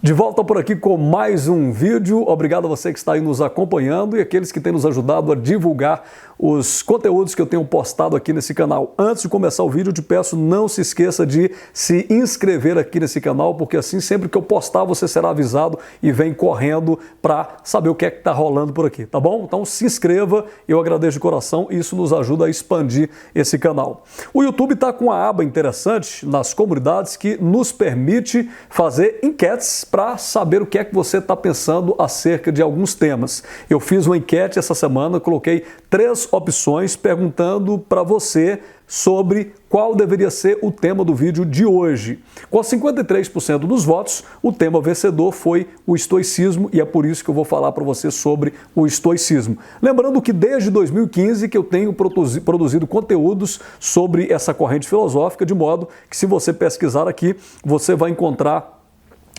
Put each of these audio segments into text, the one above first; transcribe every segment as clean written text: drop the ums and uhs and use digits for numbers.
De volta por aqui com mais um vídeo. Obrigado a você que está aí nos acompanhando e aqueles que têm nos ajudado a divulgar os conteúdos que eu tenho postado aqui nesse canal. Antes de começar o vídeo, eu te peço, não se esqueça de se inscrever aqui nesse canal, porque assim, sempre que eu postar, você será avisado e vem correndo para saber o que é que está rolando por aqui, tá bom? Então se inscreva, eu agradeço de coração e isso nos ajuda a expandir esse canal. O YouTube está com uma aba interessante nas comunidades que nos permite fazer enquetes para saber o que é que você está pensando acerca de alguns temas. Eu fiz uma enquete essa semana, coloquei 3 opções perguntando para você sobre qual deveria ser o tema do vídeo de hoje. Com 53% dos votos, o tema vencedor foi o estoicismo e é por isso que eu vou falar para você sobre o estoicismo. Lembrando que desde 2015 que eu tenho produzido conteúdos sobre essa corrente filosófica, de modo que se você pesquisar aqui, você vai encontrar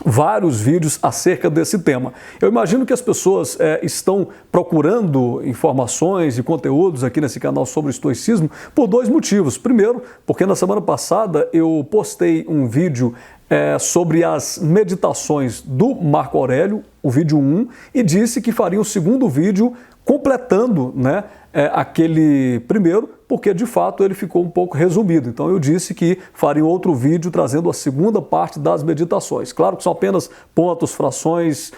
vários vídeos acerca desse tema. Eu imagino que as pessoas estão procurando informações e conteúdos aqui nesse canal sobre o estoicismo por 2 motivos. Primeiro, porque na semana passada eu postei um vídeo sobre as meditações do Marco Aurélio, o vídeo 1, e disse que faria um segundo vídeo completando, aquele primeiro, porque de fato ele ficou um pouco resumido. Então eu disse que faria outro vídeo trazendo a segunda parte das meditações. Claro que são apenas pontos, frações,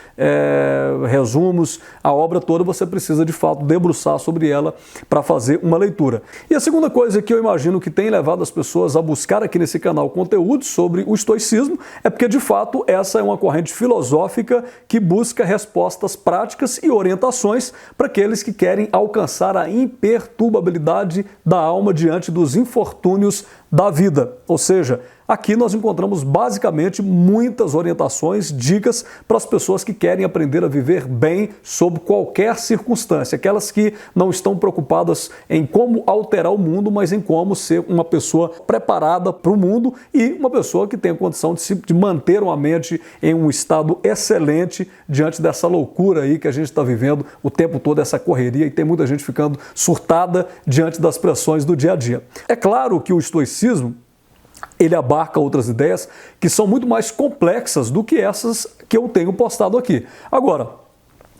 resumos, a obra toda você precisa de fato debruçar sobre ela para fazer uma leitura. E a segunda coisa que eu imagino que tem levado as pessoas a buscar aqui nesse canal conteúdo sobre o estoicismo é porque de fato essa é uma corrente filosófica que busca respostas práticas e orientações para aqueles que querem alcançar a imperturbabilidade da alma diante dos infortúnios da vida. Ou seja, aqui nós encontramos basicamente muitas orientações, dicas para as pessoas que querem aprender a viver bem sob qualquer circunstância, aquelas que não estão preocupadas em como alterar o mundo, mas em como ser uma pessoa preparada para o mundo e uma pessoa que tem a condição de manter uma mente em um estado excelente diante dessa loucura aí que a gente está vivendo o tempo todo, essa correria, e tem muita gente ficando surtada diante das pressões do dia a dia. É claro que o estoicismo ele abarca outras ideias que são muito mais complexas do que essas que eu tenho postado aqui. Agora,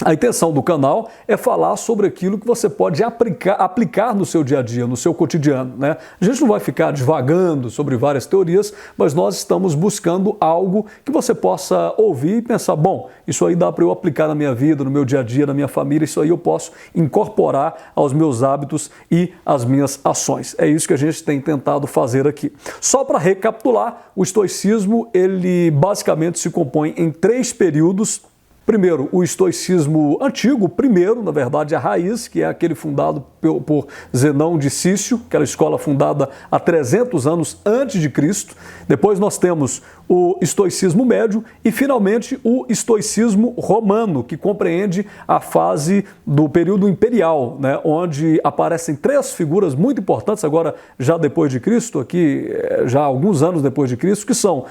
a intenção do canal é falar sobre aquilo que você pode aplicar no seu dia a dia, no seu cotidiano, A gente não vai ficar divagando sobre várias teorias, mas nós estamos buscando algo que você possa ouvir e pensar, bom, isso aí dá para eu aplicar na minha vida, no meu dia a dia, na minha família, isso aí eu posso incorporar aos meus hábitos e às minhas ações. É isso que a gente tem tentado fazer aqui. Só para recapitular, o estoicismo, ele basicamente se compõe em 3 períodos. Primeiro, o estoicismo antigo, primeiro, na verdade, a raiz, que é aquele fundado por Zenão de Cício, aquela escola fundada há 300 anos antes de Cristo. Depois nós temos o estoicismo médio e, finalmente, o estoicismo romano, que compreende a fase do período imperial, onde aparecem 3 figuras muito importantes, agora já depois de Cristo, aqui já há alguns anos depois de Cristo, que são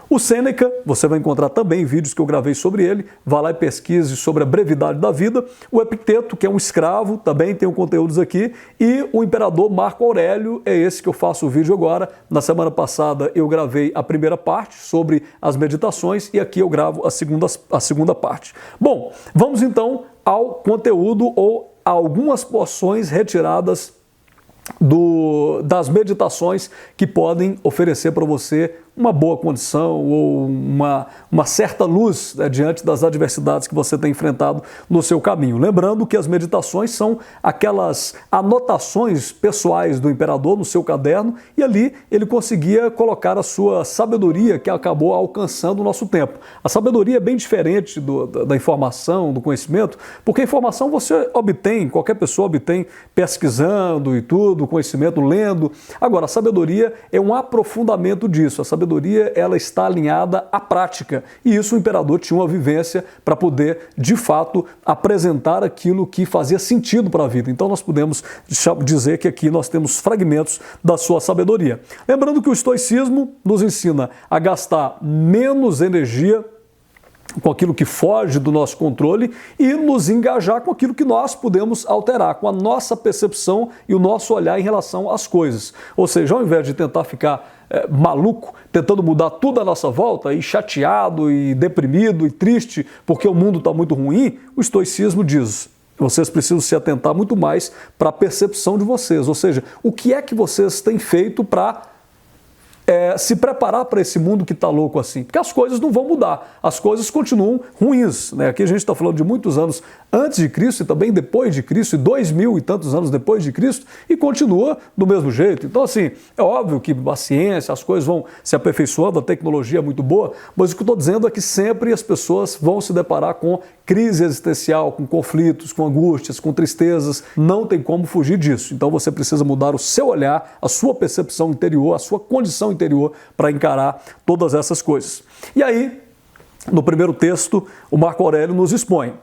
o Sêneca, você vai encontrar também vídeos que eu gravei sobre ele, vá lá e pesquise sobre a brevidade da vida. O Epicteto, que é um escravo, também tenho conteúdos aqui. E o imperador Marco Aurélio, é esse que eu faço o vídeo agora. Na semana passada eu gravei a primeira parte sobre as meditações e aqui eu gravo a segunda parte. Bom, vamos então ao conteúdo ou a algumas porções retiradas das meditações que podem oferecer para você uma boa condição ou uma certa luz diante das adversidades que você tem enfrentado no seu caminho. Lembrando que as meditações são aquelas anotações pessoais do imperador no seu caderno e ali ele conseguia colocar a sua sabedoria que acabou alcançando o nosso tempo. A sabedoria é bem diferente da informação, do conhecimento, porque a informação você obtém, qualquer pessoa obtém pesquisando e tudo, conhecimento lendo. Agora, a sabedoria é um aprofundamento disso. A sabedoria ela está alinhada à prática e isso o imperador tinha uma vivência para poder, de fato, apresentar aquilo que fazia sentido para a vida. Então nós podemos dizer que aqui nós temos fragmentos da sua sabedoria. Lembrando que o estoicismo nos ensina a gastar menos energia com aquilo que foge do nosso controle e nos engajar com aquilo que nós podemos alterar, com a nossa percepção e o nosso olhar em relação às coisas. Ou seja, ao invés de tentar ficar maluco, tentando mudar tudo à nossa volta, e chateado, e deprimido, e triste, porque o mundo está muito ruim, o estoicismo diz: vocês precisam se atentar muito mais para a percepção de vocês, ou seja, o que é que vocês têm feito para se preparar para esse mundo que está louco assim, porque as coisas não vão mudar, as coisas continuam ruins, né? Aqui a gente está falando de muitos anos antes de Cristo e também depois de Cristo, e 2000 e tantos anos depois de Cristo, e continua do mesmo jeito. Então, assim, é óbvio que a ciência, as coisas vão se aperfeiçoando, a tecnologia é muito boa, mas o que eu estou dizendo é que sempre as pessoas vão se deparar com crise existencial, com conflitos, com angústias, com tristezas, não tem como fugir disso. Então você precisa mudar o seu olhar, a sua percepção interior, a sua condição interior para encarar todas essas coisas. E aí, no primeiro texto, o Marco Aurélio nos expõe: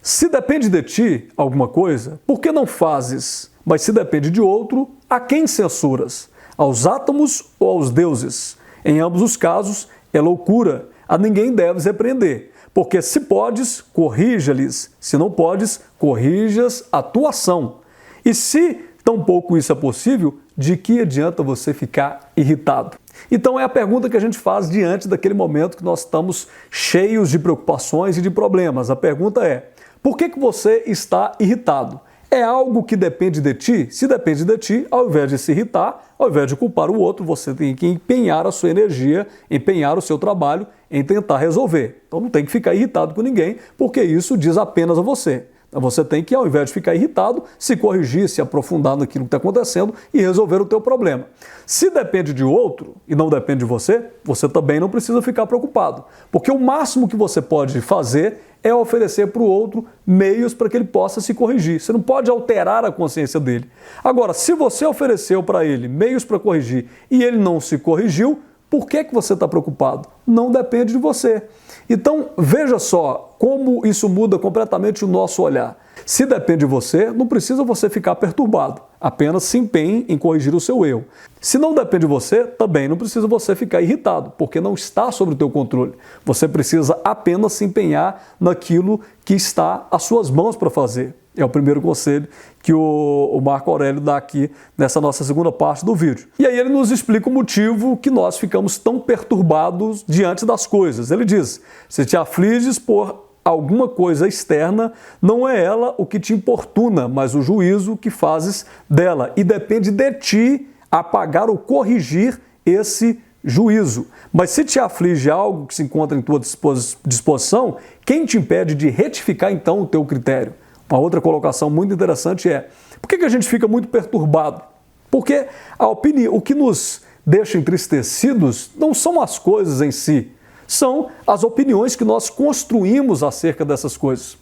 se depende de ti alguma coisa, por que não fazes? Mas se depende de outro, a quem censuras? Aos átomos ou aos deuses? Em ambos os casos, é loucura. A ninguém deves repreender. Porque se podes, corrija-lhes. Se não podes, corrijas a tua ação. E se tampouco isso é possível, de que adianta você ficar irritado? Então é a pergunta que a gente faz diante daquele momento que nós estamos cheios de preocupações e de problemas. A pergunta é: por que você está irritado? É algo que depende de ti? Se depende de ti, ao invés de se irritar, ao invés de culpar o outro, você tem que empenhar a sua energia, empenhar o seu trabalho em tentar resolver. Então não tem que ficar irritado com ninguém, porque isso diz apenas a você. Você tem que, ao invés de ficar irritado, se corrigir, se aprofundar naquilo que está acontecendo e resolver o teu problema. Se depende de outro e não depende de você, você também não precisa ficar preocupado, porque o máximo que você pode fazer é oferecer para o outro meios para que ele possa se corrigir. Você não pode alterar a consciência dele. Agora, se você ofereceu para ele meios para corrigir e ele não se corrigiu, por que você está preocupado? Não depende de você. Então, veja só como isso muda completamente o nosso olhar. Se depende de você, não precisa você ficar perturbado. Apenas se empenhe em corrigir o seu erro. Se não depende de você, também não precisa você ficar irritado, porque não está sob o teu controle. Você precisa apenas se empenhar naquilo que está às suas mãos para fazer. É o primeiro conselho que o Marco Aurélio dá aqui nessa nossa segunda parte do vídeo. E aí ele nos explica o motivo que nós ficamos tão perturbados diante das coisas. Ele diz: se te afliges por alguma coisa externa, não é ela o que te importuna, mas o juízo que fazes dela. E depende de ti apagar ou corrigir esse juízo. Mas se te aflige algo que se encontra em tua disposição, quem te impede de retificar então o teu critério? Uma outra colocação muito interessante é: por que a gente fica muito perturbado? Porque a opinião, o que nos deixa entristecidos não são as coisas em si, são as opiniões que nós construímos acerca dessas coisas.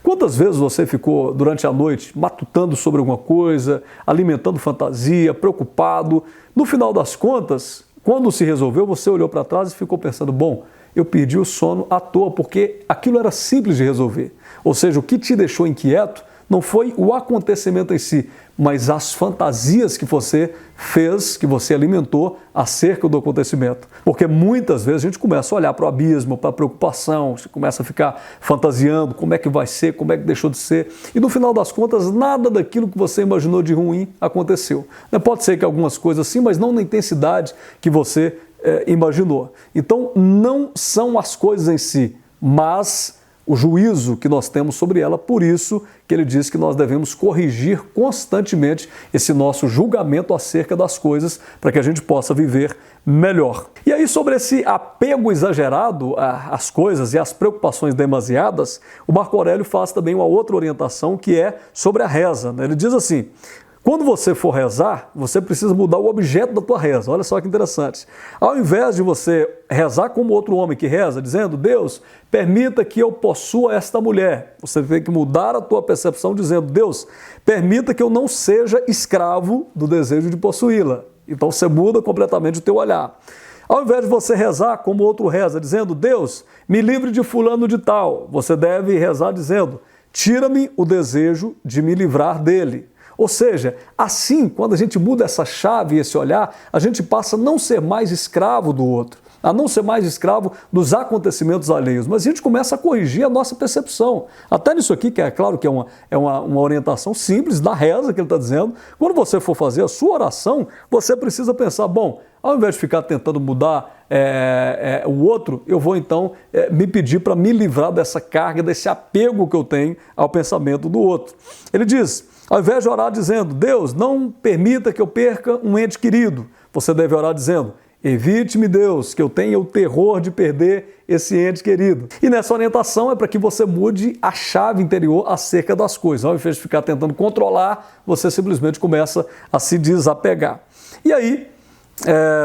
Quantas vezes você ficou durante a noite matutando sobre alguma coisa, alimentando fantasia, preocupado? No final das contas, quando se resolveu, você olhou para trás e ficou pensando: bom, eu perdi o sono à toa, porque aquilo era simples de resolver. Ou seja, o que te deixou inquieto não foi o acontecimento em si, mas as fantasias que você fez, que você alimentou acerca do acontecimento. Porque muitas vezes a gente começa a olhar para o abismo, para a preocupação, você começa a ficar fantasiando como é que vai ser, como é que deixou de ser, e no final das contas nada daquilo que você imaginou de ruim aconteceu. Pode ser que algumas coisas sim, mas não na intensidade que você imaginou. Então não são as coisas em si, mas o juízo que nós temos sobre ela. Por isso que ele diz que nós devemos corrigir constantemente esse nosso julgamento acerca das coisas para que a gente possa viver melhor. E aí, sobre esse apego exagerado às coisas e às preocupações demasiadas, o Marco Aurélio faz também uma outra orientação, que é sobre a reza. Ele diz assim: quando você for rezar, você precisa mudar o objeto da tua reza. Olha só que interessante. Ao invés de você rezar como outro homem que reza, dizendo: Deus, permita que eu possua esta mulher, você tem que mudar a tua percepção dizendo: Deus, permita que eu não seja escravo do desejo de possuí-la. Então você muda completamente o teu olhar. Ao invés de você rezar como outro reza, dizendo: Deus, me livre de fulano de tal, você deve rezar dizendo: tira-me o desejo de me livrar dele. Ou seja, assim, quando a gente muda essa chave e esse olhar, a gente passa a não ser mais escravo do outro. a não ser mais escravo dos acontecimentos alheios, mas a gente começa a corrigir a nossa percepção. Até nisso aqui, que é claro que é uma orientação simples da reza que ele está dizendo, quando você for fazer a sua oração, você precisa pensar, bom, ao invés de ficar tentando mudar o outro, eu vou então me pedir para me livrar dessa carga, desse apego que eu tenho ao pensamento do outro. Ele diz, ao invés de orar dizendo, Deus, não permita que eu perca um ente querido, você deve orar dizendo, evite-me, Deus, que eu tenha o terror de perder esse ente querido. E nessa orientação é para que você mude a chave interior acerca das coisas. Ao invés de ficar tentando controlar, você simplesmente começa a se desapegar. E aí,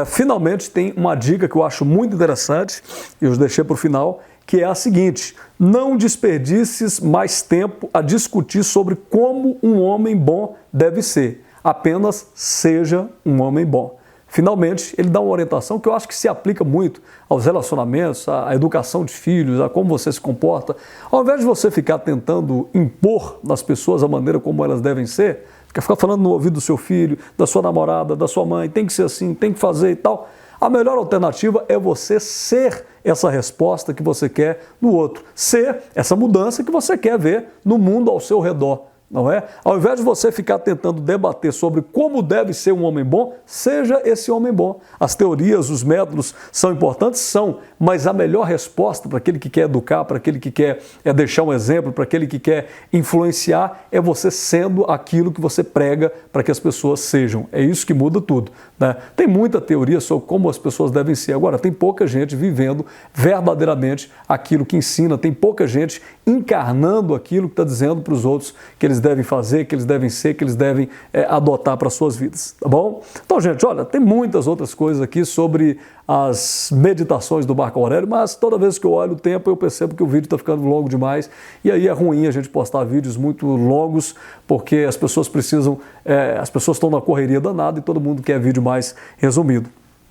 finalmente, tem uma dica que eu acho muito interessante, eu os deixei para o final, que é a seguinte, não desperdices mais tempo a discutir sobre como um homem bom deve ser. Apenas seja um homem bom. Finalmente, ele dá uma orientação que eu acho que se aplica muito aos relacionamentos, à educação de filhos, a como você se comporta. Ao invés de você ficar tentando impor nas pessoas a maneira como elas devem ser, ficar falando no ouvido do seu filho, da sua namorada, da sua mãe, tem que ser assim, tem que fazer e tal. A melhor alternativa é você ser essa resposta que você quer no outro, ser essa mudança que você quer ver no mundo ao seu redor. Não é? Ao invés de você ficar tentando debater sobre como deve ser um homem bom, seja esse homem bom. As teorias, os métodos são importantes? São, mas a melhor resposta para aquele que quer educar, para aquele que quer deixar um exemplo, para aquele que quer influenciar, é você sendo aquilo que você prega para que as pessoas sejam. É isso que muda tudo. Né? Tem muita teoria sobre como as pessoas devem ser. Agora, tem pouca gente vivendo verdadeiramente aquilo que ensina, tem pouca gente encarnando aquilo que está dizendo para os outros que eles devem fazer, que eles devem ser, que eles devem adotar para as suas vidas, tá bom? Então, gente, olha, tem muitas outras coisas aqui sobre as meditações do Marco Aurélio, mas toda vez que eu olho o tempo eu percebo que o vídeo está ficando longo demais e aí é ruim a gente postar vídeos muito longos porque as pessoas precisam, as pessoas estão na correria danada e todo mundo quer vídeo mais resumido.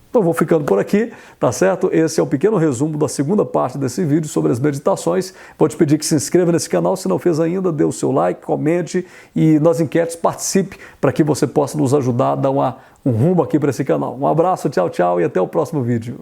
Então vou ficando por aqui, tá certo? Esse é o pequeno resumo da segunda parte desse vídeo sobre as meditações. Vou te pedir que se inscreva nesse canal, se não fez ainda, dê o seu like, comente e nas enquetes participe para que você possa nos ajudar a dar um rumo aqui para esse canal. Um abraço, tchau, tchau e até o próximo vídeo.